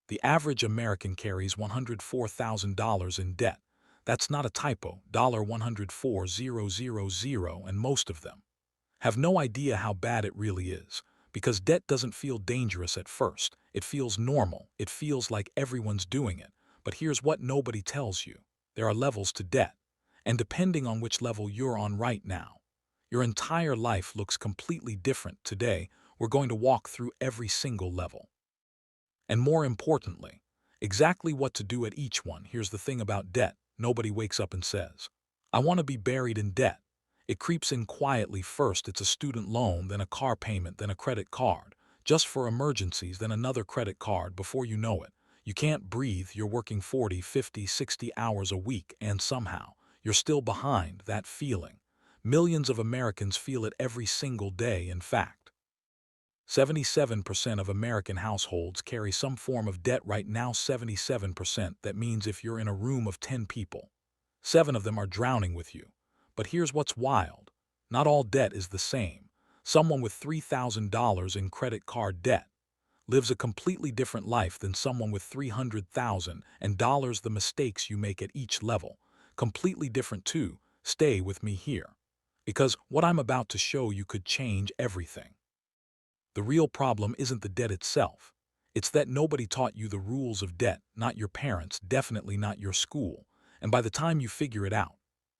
The average American carries $104,000 in debt. That's not a typo, $104,000, and most of them have no idea how bad it really is, because debt doesn't feel dangerous at first. It feels normal. It feels like everyone's doing it. But here's what nobody tells you. There are levels to debt, and depending on which level you're on right now, your entire life looks completely different. Today, we're going to walk through every single level. And more importantly, exactly what to do at each one. Here's the thing about debt. Nobody wakes up and says, I want to be buried in debt. It creeps in quietly. First, it's a student loan, then a car payment, then a credit card, just for emergencies, then another credit card. Before you know it, you can't breathe. You're working 40, 50, 60 hours a week, and somehow you're still behind. That feeling. Millions of Americans feel it every single day. In fact, 77% of American households carry some form of debt right now. 77%. That means if you're in a room of 10 people, 7 of them are drowning with you. But here's what's wild. Not all debt is the same. Someone with $3,000 in credit card debt lives a completely different life than someone with $300,000. The mistakes you make at each level, completely different too. Stay with me here, because what I'm about to show you could change everything. The real problem isn't the debt itself. It's that nobody taught you the rules of debt, not your parents, definitely not your school. And by the time you figure it out,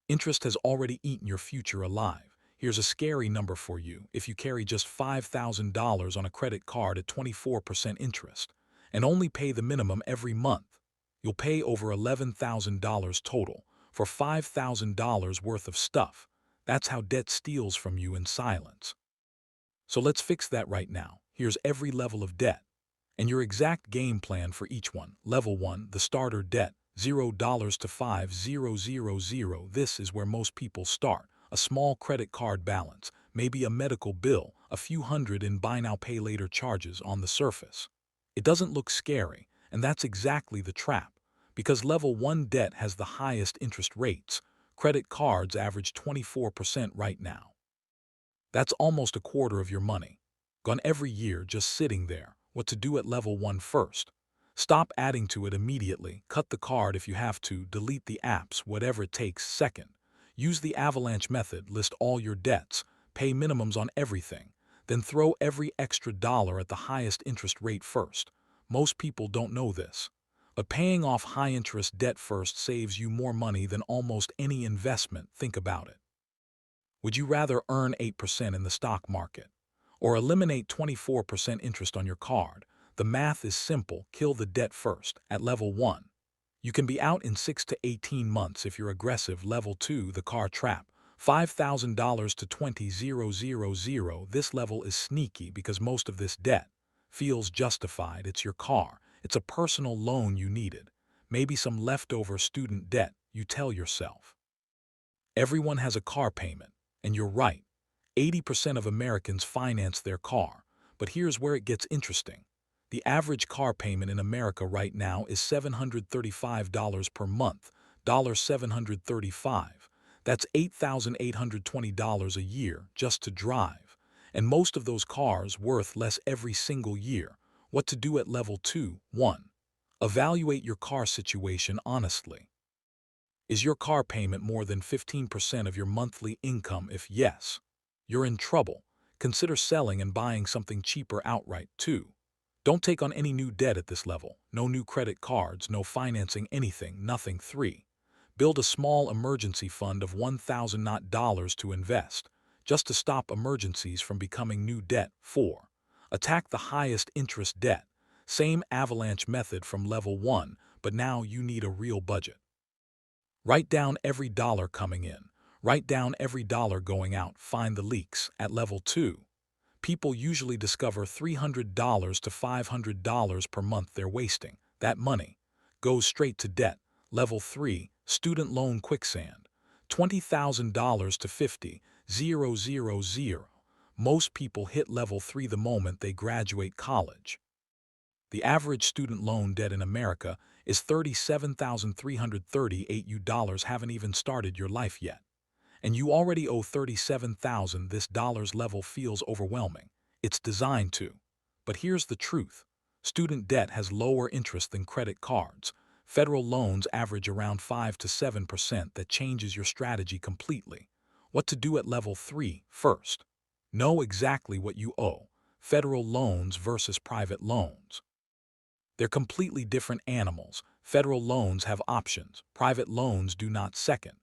interest has already eaten your future alive. Here's a scary number for you. If you carry just $5,000 on a credit card at 24% interest and only pay the minimum every month, you'll pay over $11,000 total for $5,000 worth of stuff. That's how debt steals from you in silence. So let's fix that right now. Here's every level of debt and your exact game plan for each one. Level 1, the starter debt, $0 to $5,000. This is where most people start. A small credit card balance, maybe a medical bill, a few hundred in buy now pay later charges. On the surface, it doesn't look scary, and that's exactly the trap. Because level 1 debt has the highest interest rates. Credit cards average 24% right now. That's almost a quarter of your money gone every year just sitting there. What to do at level 1 first? Stop adding to it immediately. Cut the card if you have to. Delete the apps, whatever it takes. Second, use the Avalanche Method. List all your debts. Pay minimums on everything. Then throw every extra dollar at the highest interest rate first. Most people don't know this, but paying off high-interest debt first saves you more money than almost any investment. Think about it. Would you rather earn 8% in the stock market or eliminate 24% interest on your card? The math is simple. Kill the debt first. At level 1, you can be out in 6 to 18 months if you're aggressive. Level 2, the car trap, $5,000 to $20,000. This level is sneaky because most of this debt feels justified. It's your car. It's a personal loan you needed. Maybe some leftover student debt. You tell yourself, everyone has a car payment. And you're right, 80% of Americans finance their car. But here's where it gets interesting. The average car payment in America right now is $735 per month, $735. That's $8,820 a year just to drive. And most of those cars worth less every single year. What to do at level 2? 1. Evaluate your car situation honestly. Is your car payment more than 15% of your monthly income? If yes, you're in trouble. Consider selling and buying something cheaper outright. 2. Don't take on any new debt at this level. No new credit cards, no financing, anything, nothing. 3. Build a small emergency fund of $1,000 to invest, just to stop emergencies from becoming new debt. 4. Attack the highest interest debt. Same Avalanche Method from level 1, but now you need a real budget. Write down every dollar coming in. Write down every dollar going out. Find the leaks. At level 2, people usually discover $300 to $500 per month they're wasting. That money goes straight to debt. Level 3, student loan quicksand, $20,000 to $50,000. Most people hit level 3 the moment they graduate college. The average student loan debt in America is $37,338. You haven't even started your life yet, and you already owe $37,000. This dollars level feels overwhelming. It's designed to. But here's the truth. Student debt has lower interest than credit cards. Federal loans average around 5 to 7%. That changes your strategy completely. What to do at level 3 first. Know exactly what you owe. Federal loans versus private loans. They're completely different animals. Federal loans have options. Private loans do not. Second,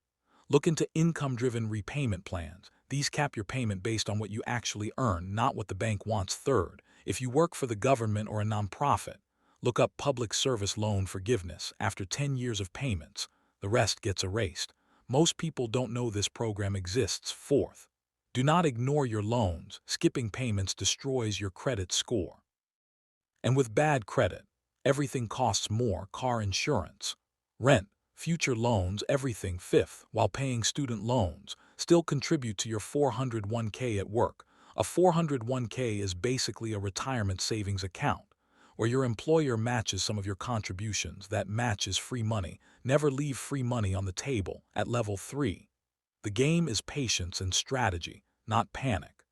look into income-driven repayment plans. These cap your payment based on what you actually earn, not what the bank wants. Third, if you work for the government or a nonprofit, look up public service loan forgiveness. After 10 years of payments, the rest gets erased. Most people don't know this program exists. Fourth, do not ignore your loans. Skipping payments destroys your credit score. And with bad credit, everything costs more. Car insurance, rent, future loans, everything. Fifth, while paying student loans, still contribute to your 401k at work. A 401k is basically a retirement savings account, where your employer matches some of your contributions. That matches free money. Never leave free money on the table. At level 3, the game is patience and strategy, not panic.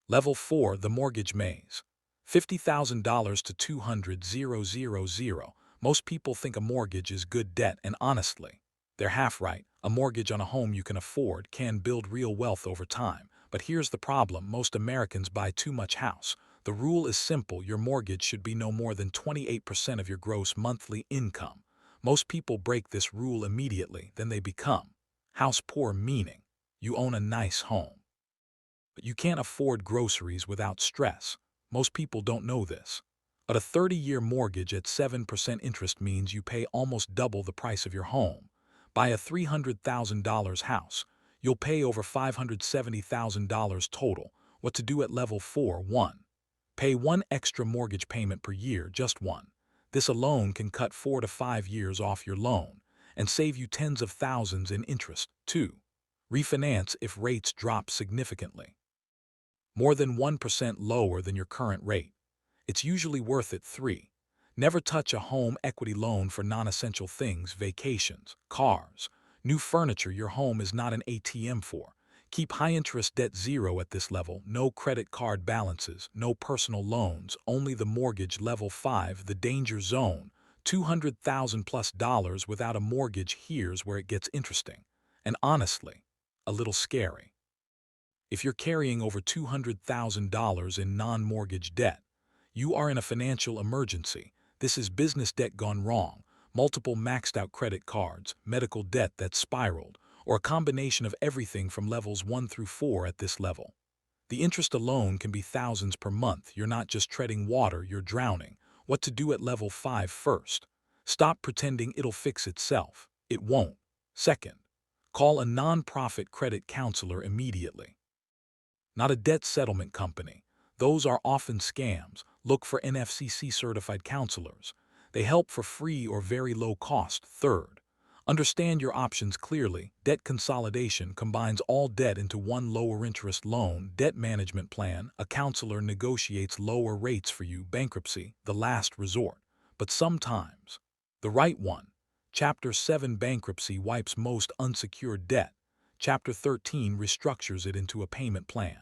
Level 4, the mortgage maze. $50,000 to $200,000. Most people think a mortgage is good debt, and honestly, they're half right. A mortgage on a home you can afford can build real wealth over time. But here's the problem: most Americans buy too much house. The rule is simple: your mortgage should be no more than 28% of your gross monthly income. Most people break this rule immediately, then they become house poor, meaning you own a nice home, but you can't afford groceries without stress. Most people don't know this. But a 30-year mortgage at 7% interest means you pay almost double the price of your home. Buy a $300,000 house, you'll pay over $570,000 total. What to do at level 4? 1. Pay one extra mortgage payment per year, just one. This alone can cut 4 to 5 years off your loan and save you tens of thousands in interest. 2. Refinance if rates drop significantly, more than 1% lower than your current rate. It's usually worth it. 3. Never touch a home equity loan for non-essential things: vacations, cars, new furniture. Your home is not an ATM for. Keep high-interest debt zero at this level. No credit card balances, no personal loans, only the mortgage. Level 5, the danger zone. $200,000 plus without a mortgage. Here's where it gets interesting, and honestly, a little scary. If you're carrying over $200,000 in non-mortgage debt, you are in a financial emergency. This is business debt gone wrong, multiple maxed-out credit cards, medical debt that spiraled, or a combination of everything. From levels 1 through 4 at this level, the interest alone can be thousands per month. You're not just treading water, you're drowning. What to do at level 5? First, stop pretending it'll fix itself. It won't. Second, call a non-profit credit counselor immediately, not a debt settlement company. Those are often scams. Look for NFCC-certified counselors. They help for free or very low cost. Third, understand your options clearly. Debt consolidation combines all debt into one lower-interest loan. Debt management plan. A counselor negotiates lower rates for you. Bankruptcy, the last resort, but sometimes the right one. Chapter 7, bankruptcy wipes most unsecured debt. Chapter 13 restructures it into a payment plan.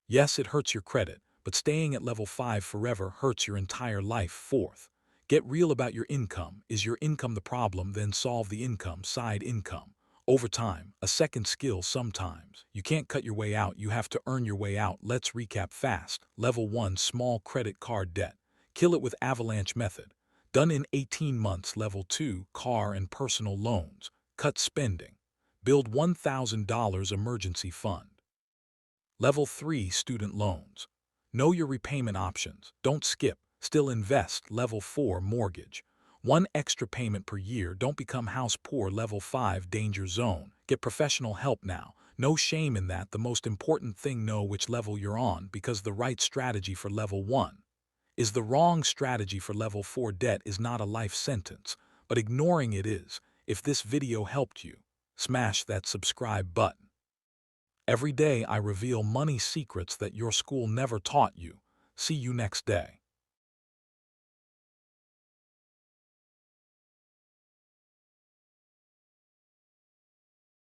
Yes, it hurts your credit, but staying at level 5 forever hurts your entire life. Fourth, get real about your income. Is your income the problem? Then solve the income side. Income, overtime, a second skill. Sometimes you can't cut your way out, you have to earn your way out. Let's recap fast. Level 1, small credit card debt. Kill it with Avalanche Method, done in 18 months. Level 2, car and personal loans. Cut spending, build $1,000 emergency fund. Level 3, student loans. Know your repayment options. Don't skip, still invest. Level 4, mortgage. One extra payment per year. Don't become house poor. Level 5, danger zone. Get professional help now. No shame in that. The most important thing: know which level you're on, because the right strategy for level 1 is the wrong strategy for level 4. Debt is not a life sentence, but ignoring it is. If this video helped you, smash that subscribe button. Every day I reveal money secrets that your school never taught you. See you next day.